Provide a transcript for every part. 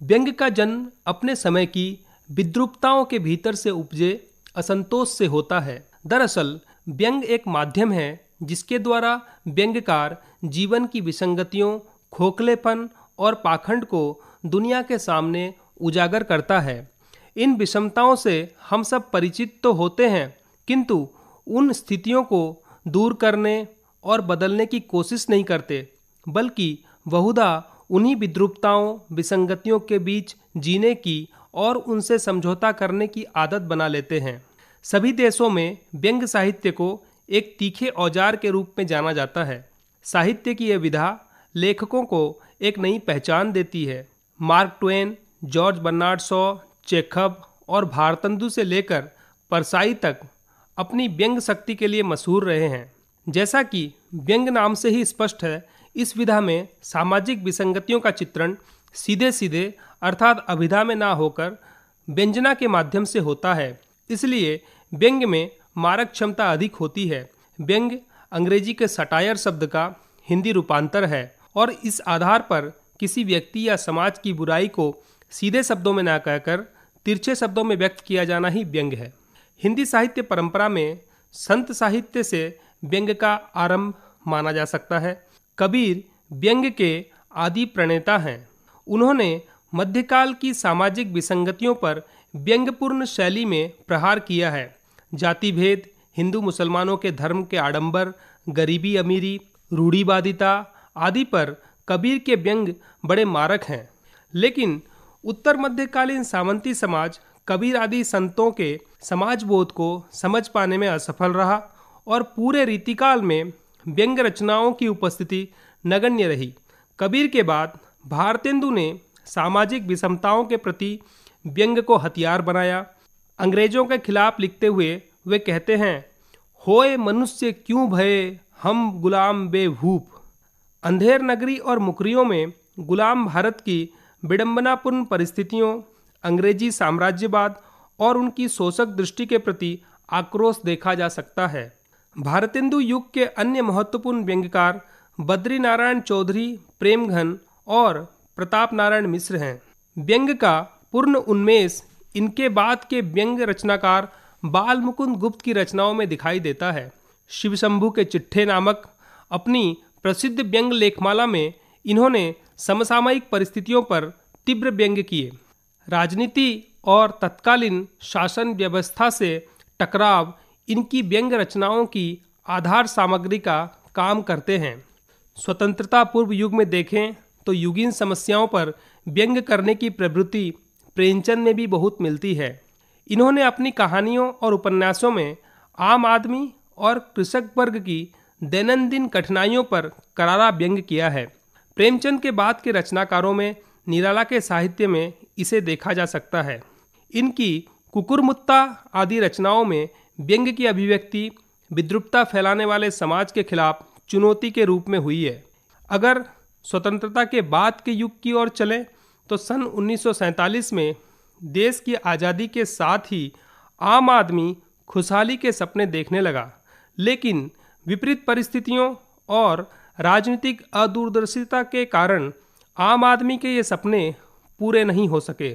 व्यंग का जन्म अपने समय की विद्रूपताओं के भीतर से उपजे असंतोष से होता है। दरअसल व्यंग एक माध्यम है जिसके द्वारा व्यंग्यकार जीवन की विसंगतियों, खोखलेपन और पाखंड को दुनिया के सामने उजागर करता है। इन विषमताओं से हम सब परिचित तो होते हैं, किंतु उन स्थितियों को दूर करने और बदलने की कोशिश नहीं करते, बल्कि बहुधा उन्हीं विद्रूपताओं, विसंगतियों के बीच जीने की और उनसे समझौता करने की आदत बना लेते हैं। सभी देशों में व्यंग्य साहित्य को एक तीखे औजार के रूप में जाना जाता है। साहित्य की यह विधा लेखकों को एक नई पहचान देती है। Mark Twain, George Bernard Shaw, Chekhov और भारतेंदु से लेकर परसाई तक अपनी व्यंग्य शक्ति के लिए मशहूर रहे हैं। जैसा कि व्यंग्य नाम से ही स्पष्ट है, इस विधा में सामाजिक विसंगतियों का चित्रण सीधे सीधे अर्थात अभिधा में ना होकर व्यंजना के माध्यम से होता है। इसलिए व्यंग्य में मारक क्षमता अधिक होती है। व्यंग्य अंग्रेजी के सटायर शब्द का हिंदी रूपांतर है और इस आधार पर किसी व्यक्ति या समाज की बुराई को सीधे शब्दों में ना कहकर तिरछे शब्दों में व्यक्त किया जाना ही व्यंग्य है। हिंदी साहित्य परंपरा में संत साहित्य से व्यंग्य का आरंभ माना जा सकता है। कबीर व्यंग्य के आदि प्रणेता हैं। उन्होंने मध्यकाल की सामाजिक विसंगतियों पर व्यंग्यपूर्ण शैली में प्रहार किया है। जाति भेद, हिंदू मुसलमानों के धर्म के आडंबर, गरीबी अमीरी, रूढ़िवादिता आदि पर कबीर के व्यंग्य बड़े मारक हैं। लेकिन उत्तर मध्यकालीन सामंती समाज कबीर आदि संतों के समाजबोध को समझ पाने में असफल रहा और पूरे रीतिकाल में व्यंग्य रचनाओं की उपस्थिति नगण्य रही। कबीर के बाद भारतेंदु ने सामाजिक विषमताओं के प्रति व्यंग्य को हथियार बनाया। अंग्रेजों के खिलाफ लिखते हुए वे कहते हैं, होए मनुष्य क्यों भये हम गुलाम बेभूप। अंधेर नगरी और मुकरियों में गुलाम भारत की विडंबनापूर्ण परिस्थितियों, अंग्रेजी साम्राज्यवाद और उनकी शोषक दृष्टि के प्रति आक्रोश देखा जा सकता है। भारतेंदु युग के अन्य महत्वपूर्ण व्यंग्यकार बद्री नारायण चौधरी, प्रेमघन और प्रताप नारायण मिश्र हैं। व्यंग्य का पूर्ण उन्मेष इनके बाद के व्यंग्य रचनाकार बाल मुकुंद गुप्त की रचनाओं में दिखाई देता है। शिवशंभु के चिट्ठे नामक अपनी प्रसिद्ध व्यंग्य लेखमाला में इन्होंने समसामयिक परिस्थितियों पर तीव्र व्यंग्य किए। राजनीति और तत्कालीन शासन व्यवस्था से टकराव इनकी व्यंग्य रचनाओं की आधार सामग्री का काम करते हैं। स्वतंत्रता पूर्व युग में देखें तो युगीन समस्याओं पर व्यंग्य करने की प्रवृत्ति प्रेमचंद में भी बहुत मिलती है। इन्होंने अपनी कहानियों और उपन्यासों में आम आदमी और कृषक वर्ग की दैनंदिन कठिनाइयों पर करारा व्यंग्य किया है। प्रेमचंद के बाद के रचनाकारों में निराला के साहित्य में इसे देखा जा सकता है। इनकी कुकुरमुत्ता आदि रचनाओं में व्यंग्य की अभिव्यक्ति विद्रूपता फैलाने वाले समाज के खिलाफ चुनौती के रूप में हुई है। अगर स्वतंत्रता के बाद के युग की ओर चलें तो सन 1947 में देश की आज़ादी के साथ ही आम आदमी खुशहाली के सपने देखने लगा, लेकिन विपरीत परिस्थितियों और राजनीतिक अदूरदर्शिता के कारण आम आदमी के ये सपने पूरे नहीं हो सके।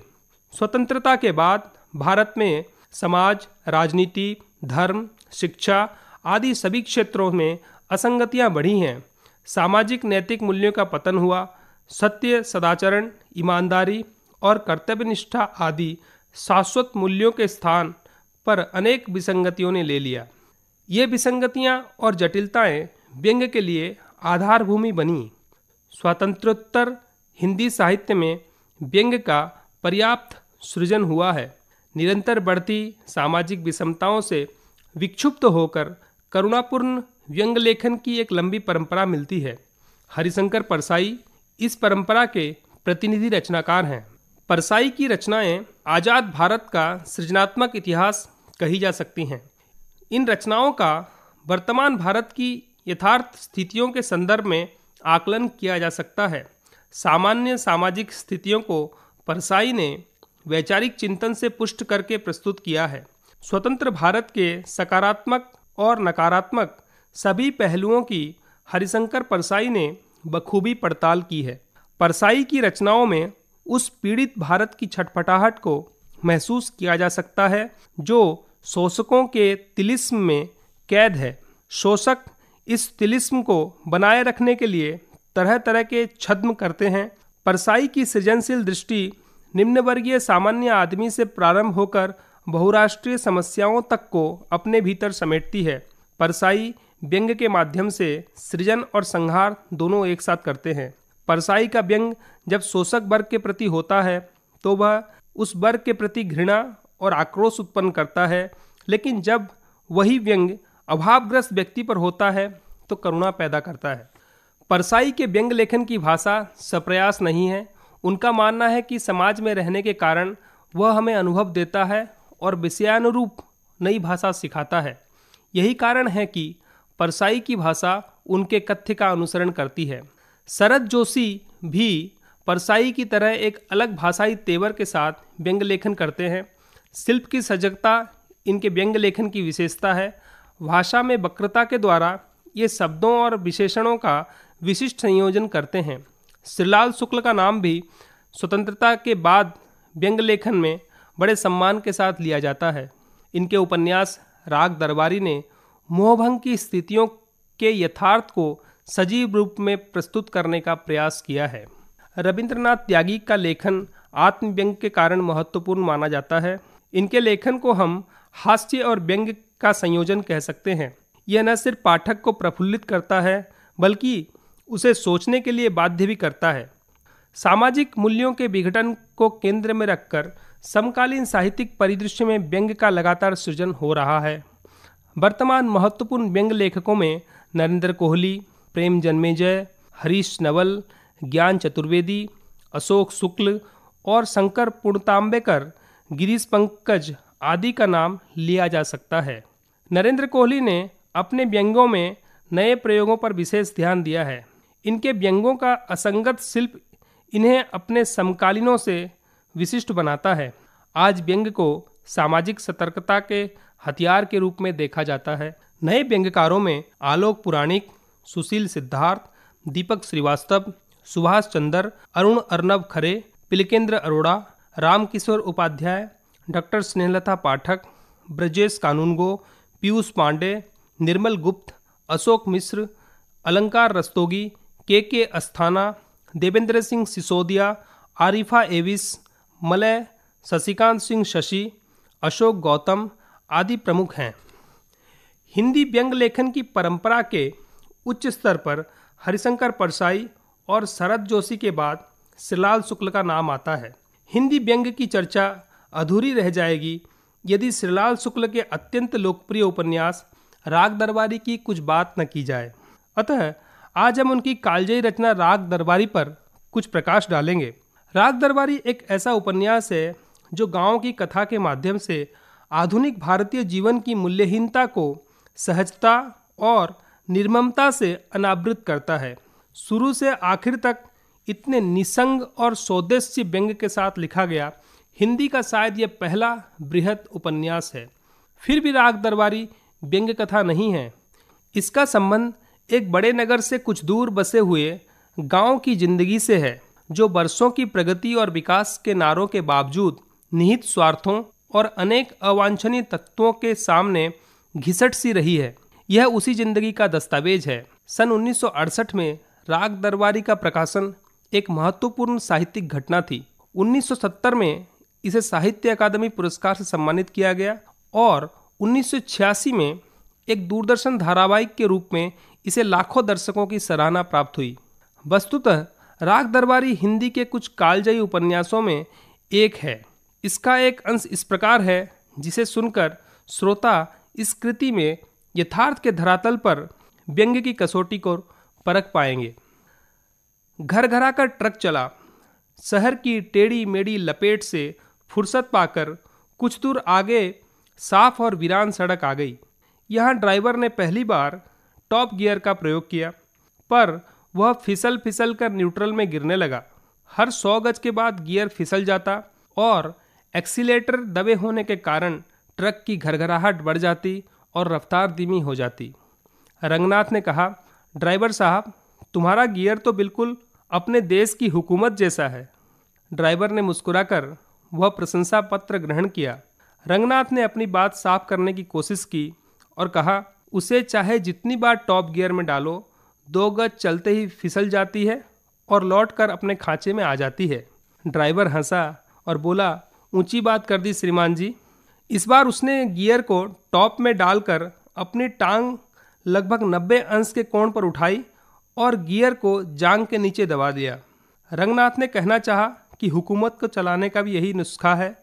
स्वतंत्रता के बाद भारत में समाज, राजनीति, धर्म, शिक्षा आदि सभी क्षेत्रों में असंगतियां बढ़ी हैं। सामाजिक नैतिक मूल्यों का पतन हुआ। सत्य, सदाचरण, ईमानदारी और कर्तव्यनिष्ठा आदि शाश्वत मूल्यों के स्थान पर अनेक विसंगतियों ने ले लिया। ये विसंगतियां और जटिलताएं व्यंग्य के लिए आधार भूमि बनी। स्वातंत्रोत्तर हिंदी साहित्य में व्यंग्य का पर्याप्त सृजन हुआ है। निरंतर बढ़ती सामाजिक विषमताओं से विक्षुब्ध होकर करुणापूर्ण व्यंग्य लेखन की एक लंबी परंपरा मिलती है। हरिशंकर परसाई इस परंपरा के प्रतिनिधि रचनाकार हैं। परसाई की रचनाएं आज़ाद भारत का सृजनात्मक इतिहास कही जा सकती हैं। इन रचनाओं का वर्तमान भारत की यथार्थ स्थितियों के संदर्भ में आकलन किया जा सकता है। सामान्य सामाजिक स्थितियों को परसाई ने वैचारिक चिंतन से पुष्ट करके प्रस्तुत किया है। स्वतंत्र भारत के सकारात्मक और नकारात्मक सभी पहलुओं की हरिशंकर परसाई ने बखूबी पड़ताल की है। परसाई की रचनाओं में उस पीड़ित भारत की छटपटाहट को महसूस किया जा सकता है जो शोषकों के तिलिस्म में कैद है। शोषक इस तिलिस्म को बनाए रखने के लिए तरह तरह के छद्म करते हैं। परसाई की सृजनशील दृष्टि निम्न वर्गीय सामान्य आदमी से प्रारंभ होकर बहुराष्ट्रीय समस्याओं तक को अपने भीतर समेटती है। परसाई व्यंग के माध्यम से सृजन और संहार दोनों एक साथ करते हैं। परसाई का व्यंग जब शोषक वर्ग के प्रति होता है तो वह उस वर्ग के प्रति घृणा और आक्रोश उत्पन्न करता है, लेकिन जब वही व्यंग अभावग्रस्त व्यक्ति पर होता है तो करुणा पैदा करता है। परसाई के व्यंग लेखन की भाषा सप्रयास नहीं है। उनका मानना है कि समाज में रहने के कारण वह हमें अनुभव देता है और विषयानुरूप नई भाषा सिखाता है। यही कारण है कि परसाई की भाषा उनके कथ्य का अनुसरण करती है। शरद जोशी भी परसाई की तरह एक अलग भाषाई तेवर के साथ व्यंग लेखन करते हैं। शिल्प की सजगता इनके व्यंग लेखन की विशेषता है। भाषा में वक्रता के द्वारा ये शब्दों और विशेषणों का विशिष्ट संयोजन करते हैं। श्रीलाल शुक्ल का नाम भी स्वतंत्रता के बाद व्यंग लेखन में बड़े सम्मान के साथ लिया जाता है। इनके उपन्यास राग दरबारी ने मोहभंग की स्थितियों के यथार्थ को सजीव रूप में प्रस्तुत करने का प्रयास किया है। रविंद्रनाथ त्यागी का लेखन आत्मव्यंग के कारण महत्वपूर्ण माना जाता है। इनके लेखन को हम हास्य और व्यंग का संयोजन कह सकते हैं। यह न सिर्फ पाठक को प्रफुल्लित करता है बल्कि उसे सोचने के लिए बाध्य भी करता है। सामाजिक मूल्यों के विघटन को केंद्र में रखकर समकालीन साहित्यिक परिदृश्य में व्यंग का लगातार सृजन हो रहा है। वर्तमान महत्वपूर्ण व्यंग लेखकों में नरेंद्र कोहली, प्रेम जन्मेजय, हरीश नवल, ज्ञान चतुर्वेदी, अशोक शुक्ल और शंकर पूर्णतांबेकर, गिरीश पंकज आदि का नाम लिया जा सकता है। नरेंद्र कोहली ने अपने व्यंगों में नए प्रयोगों पर विशेष ध्यान दिया है। इनके व्यंगों का असंगत शिल्प इन्हें अपने समकालीनों से विशिष्ट बनाता है। आज व्यंग को सामाजिक सतर्कता के हथियार के रूप में देखा जाता है। नए व्यंग्यकारों में आलोक पुराणिक, सुशील सिद्धार्थ, दीपक श्रीवास्तव, सुभाष चंद्र, अरुण अर्नब खरे, पिलकेंद्र अरोड़ा, रामकिशोर उपाध्याय, डॉक्टर स्नेहलता पाठक, ब्रजेश कानूनगो, पीयूष पांडे, निर्मल गुप्त, अशोक मिश्र, अलंकार रस्तोगी, के अस्थाना, देवेंद्र सिंह सिसोदिया, आरिफा एविस, मलय, शशिकांत सिंह शशि, अशोक गौतम आदि प्रमुख हैं। हिंदी व्यंग लेखन की परंपरा के उच्च स्तर पर हरिशंकर परसाई और शरद जोशी के बाद श्रीलाल शुक्ल का नाम आता है। हिंदी व्यंग की चर्चा अधूरी रह जाएगी यदि श्रीलाल शुक्ल के अत्यंत लोकप्रिय उपन्यास राग दरबारी की कुछ बात न की जाए। अतः आज हम उनकी कालजयी रचना राग दरबारी पर कुछ प्रकाश डालेंगे। राग दरबारी एक ऐसा उपन्यास है जो गांव की कथा के माध्यम से आधुनिक भारतीय जीवन की मूल्यहीनता को सहजता और निर्ममता से अनावृत करता है। शुरू से आखिर तक इतने निसंग और सौदेश्य व्यंग के साथ लिखा गया हिंदी का शायद यह पहला बृहद उपन्यास है। फिर भी राग दरबारी व्यंग कथा नहीं है। इसका संबंध एक बड़े नगर से कुछ दूर बसे हुए गांव की जिंदगी से है, जो वर्षों की प्रगति और विकास के नारों के बावजूद निहित स्वार्थों और अनेक अवांछनीय तत्वों के सामने घिसट सी रही है। यह उसी जिंदगी का दस्तावेज है। सन 1968 में राग दरबारी का प्रकाशन एक महत्वपूर्ण साहित्यिक घटना थी। 1970 में इसे साहित्य अकादमी पुरस्कार से सम्मानित किया गया और 1986 में एक दूरदर्शन धारावाहिक के रूप में इसे लाखों दर्शकों की सराहना प्राप्त हुई। वस्तुतः राग दरबारी हिंदी के कुछ कालजयी उपन्यासों में एक है। इसका एक अंश इस प्रकार है जिसे सुनकर श्रोता इस कृति में यथार्थ के धरातल पर व्यंग्य की कसौटी को परख पाएंगे। घर घरा कर ट्रक चला, शहर की टेढ़ी मेढ़ी लपेट से फुर्सत पाकर कुछ दूर आगे साफ और वीरान सड़क आ गई। यहाँ ड्राइवर ने पहली बार टॉप गियर का प्रयोग किया, पर वह फिसल फिसल कर न्यूट्रल में गिरने लगा। हर 100 गज के बाद गियर फिसल जाता और एक्सीलेटर दबे होने के कारण ट्रक की घरघराहट बढ़ जाती और रफ्तार धीमी हो जाती। रंगनाथ ने कहा, ड्राइवर साहब, तुम्हारा गियर तो बिल्कुल अपने देश की हुकूमत जैसा है। ड्राइवर ने मुस्कुराकर वह प्रशंसा पत्र ग्रहण किया। रंगनाथ ने अपनी बात साफ करने की कोशिश की और कहा, उसे चाहे जितनी बार टॉप गियर में डालो, 2 गज चलते ही फिसल जाती है और लौटकर अपने खांचे में आ जाती है। ड्राइवर हंसा और बोला, ऊंची बात कर दी श्रीमान जी। इस बार उसने गियर को टॉप में डालकर अपनी टांग लगभग 90 अंश के कोण पर उठाई और गियर को जांग के नीचे दबा दिया। रंगनाथ ने कहना चाहा कि हुकूमत को चलाने का भी यही नुस्खा है,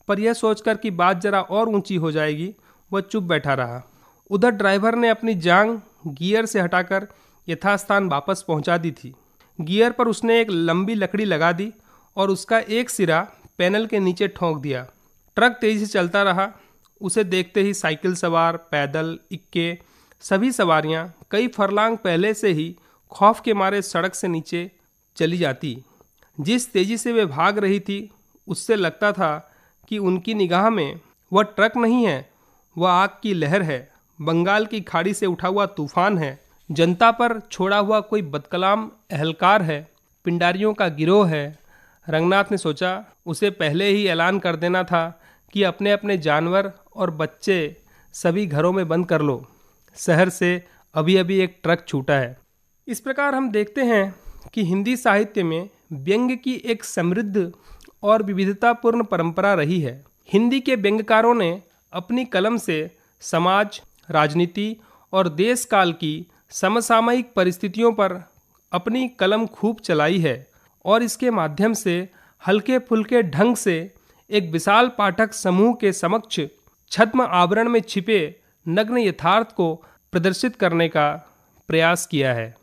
पर यह सोचकर कि बात जरा और ऊंची हो जाएगी, वह चुप बैठा रहा। उधर ड्राइवर ने अपनी जांग गियर से हटाकर यथास्थान वापस पहुंचा दी थी। गियर पर उसने एक लंबी लकड़ी लगा दी और उसका एक सिरा पैनल के नीचे ठोंक दिया। ट्रक तेजी से चलता रहा। उसे देखते ही साइकिल सवार, पैदल, इक्के सभी सवारियां कई फरलांग पहले से ही खौफ के मारे सड़क से नीचे चली जाती। जिस तेजी से वे भाग रही थी, उससे लगता था कि उनकी निगाह में वह ट्रक नहीं है, वह आग की लहर है, बंगाल की खाड़ी से उठा हुआ तूफान है, जनता पर छोड़ा हुआ कोई बदकलाम अहलकार है, पिंडारियों का गिरोह है। रंगनाथ ने सोचा, उसे पहले ही ऐलान कर देना था कि अपने अपने जानवर और बच्चे सभी घरों में बंद कर लो, शहर से अभी अभी एक ट्रक छूटा है। इस प्रकार हम देखते हैं कि हिंदी साहित्य में व्यंग्य की एक समृद्ध और विविधतापूर्ण परंपरा रही है। हिंदी के व्यंग्यकारों ने अपनी कलम से समाज, राजनीति और देश काल की समसामयिक परिस्थितियों पर अपनी कलम खूब चलाई है और इसके माध्यम से हल्के फुल्के ढंग से एक विशाल पाठक समूह के समक्ष छद्म आवरण में छिपे नग्न यथार्थ को प्रदर्शित करने का प्रयास किया है।